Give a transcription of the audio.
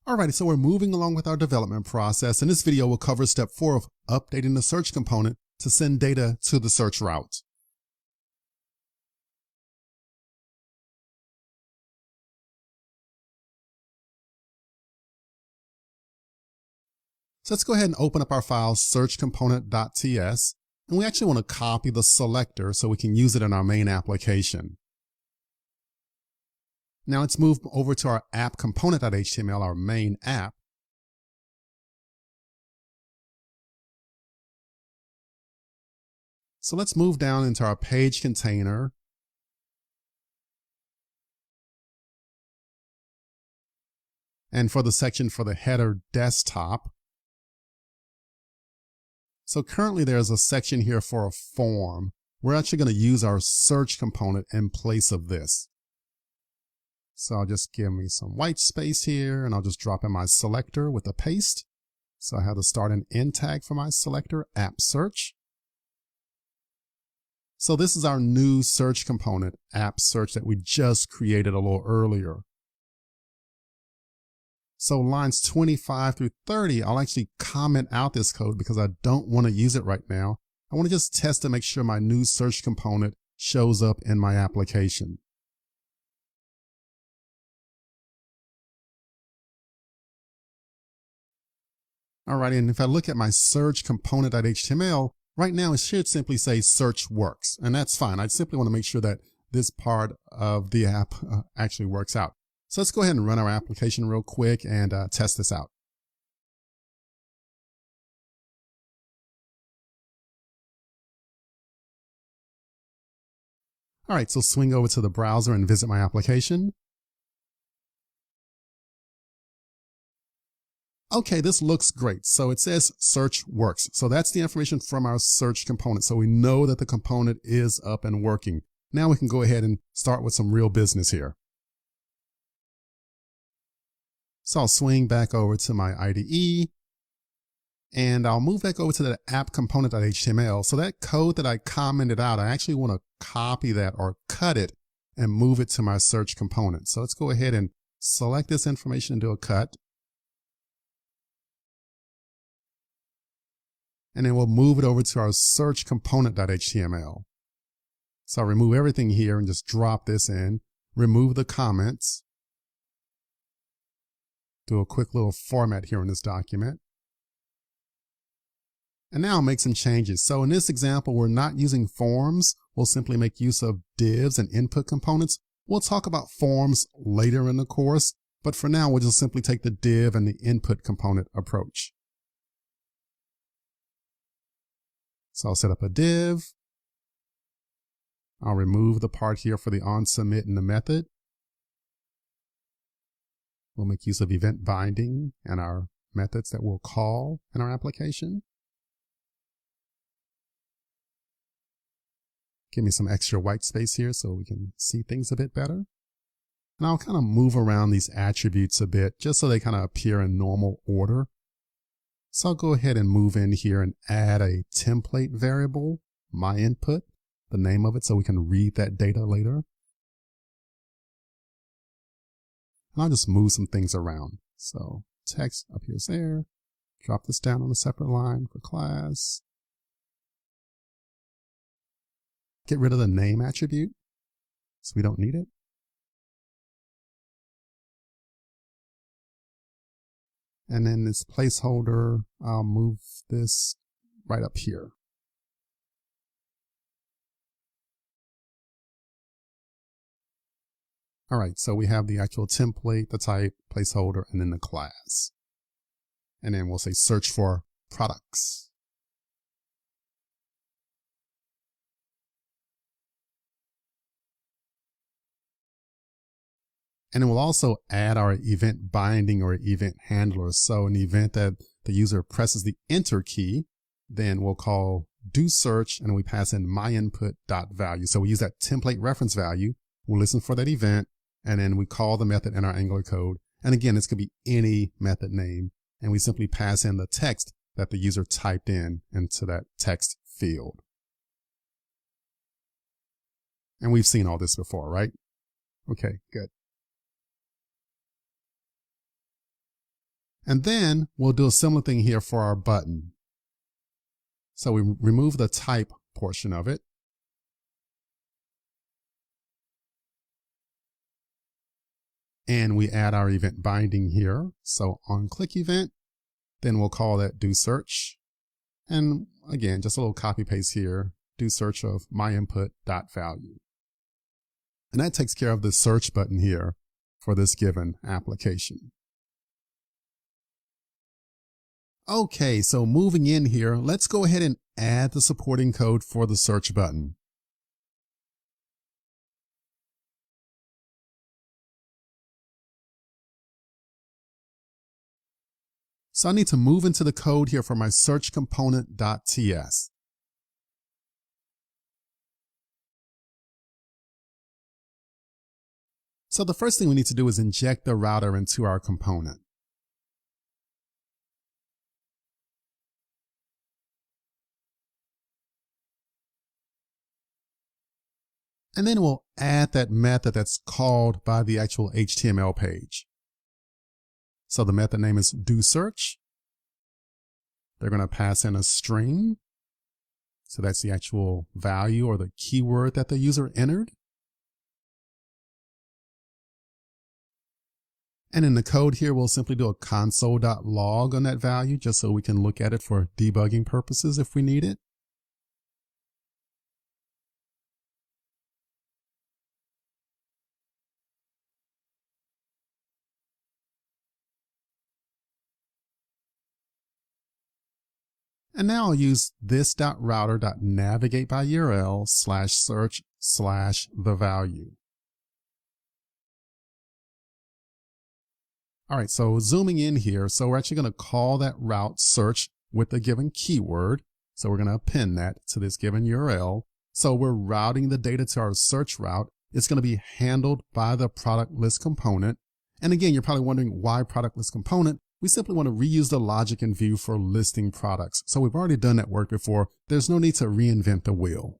Alrighty, so we're moving along with our development process, and this video will cover step 4 of updating the search component to send data to the search route. So let's go ahead and open up our file searchcomponent.ts, and we actually want to copy the selector so we can use it in our main application. Now let's move over to our app component.html, our main app. So let's move down into our page container. And for the section for the header desktop. So currently there's a section here for a form. We're actually going to use our search component in place of this. So I'll just give me some white space here, and I'll just drop in my selector with a paste. So I have the start and end tag for my selector, app search. So this is our new search component, app search, that we just created a little earlier. So lines 25 through 30, I'll actually comment out this code because I don't want to use it right now. I want to just test to make sure my new search component shows up in my application. Alrighty, and if I look at my search component.html, right now it should simply say search works, and that's fine. I simply want to make sure that this part of the app actually works out. So let's go ahead and run our application real quick and test this out. All right, so swing over to the browser and visit my application. Okay, this looks great. So it says search works. So that's the information from our search component. So we know that the component is up and working. Now we can go ahead and start with some real business here. So I'll swing back over to my IDE, and I'll move back over to the app component.html. So that code that I commented out, I actually want to copy that or cut it and move it to my search component. So let's go ahead and select this information and do a cut. And then we'll move it over to our search component.html. So I'll remove everything here and just drop this in, remove the comments, do a quick little format here in this document. And now I'll make some changes. So in this example, we're not using forms. We'll simply make use of divs and input components. We'll talk about forms later in the course, but for now, we'll just simply take the div and the input component approach. So I'll set up a div. I'll remove the part here for the onSubmit and the method. We'll make use of event binding and our methods that we'll call in our application. Give me some extra white space here so we can see things a bit better. And I'll kind of move around these attributes a bit just so they kind of appear in normal order. So I'll go ahead and move in here and add a template variable, my input, the name of it, so we can read that data later. And I'll just move some things around. So text up here's there, drop this down on a separate line for class. Get rid of the name attribute, so we don't need it. And then this placeholder, I'll move this right up here. All right, so we have the actual template, the type, placeholder, and then the class. And then we'll say search for products. And then we'll also add our event binding or event handler. So in the event that the user presses the enter key, then we'll call do search and we pass in myInput.value. So we use that template reference value. We'll listen for that event and then we call the method in our Angular code. And again, this could be any method name. And we simply pass in the text that the user typed in into that text field. And we've seen all this before, right? Okay, good. And then we'll do a similar thing here for our button. So we remove the type portion of it. And we add our event binding here. So on click event, then we'll call that do search. And again, just a little copy paste here, do search of myInput.value. And that takes care of the search button here for this given application. Okay, so moving in here, let's go ahead and add the supporting code for the search button. So I need to move into the code here for my search component.ts. So the first thing we need to do is inject the router into our component. And then we'll add that method that's called by the actual HTML page. So the method name is doSearch. They're going to pass in a string. So that's the actual value or the keyword that the user entered. And in the code here, we'll simply do a console.log on that value just so we can look at it for debugging purposes if we need it. And now I'll use this.router.navigate by URL /search/the value. All right, so zooming in here, so we're actually going to call that route search with a given keyword. So we're going to append that to this given URL. So we're routing the data to our search route. It's going to be handled by the product list component. And again, you're probably wondering why product list component. We simply want to reuse the logic in Vue for listing products. So we've already done that work before. There's no need to reinvent the wheel.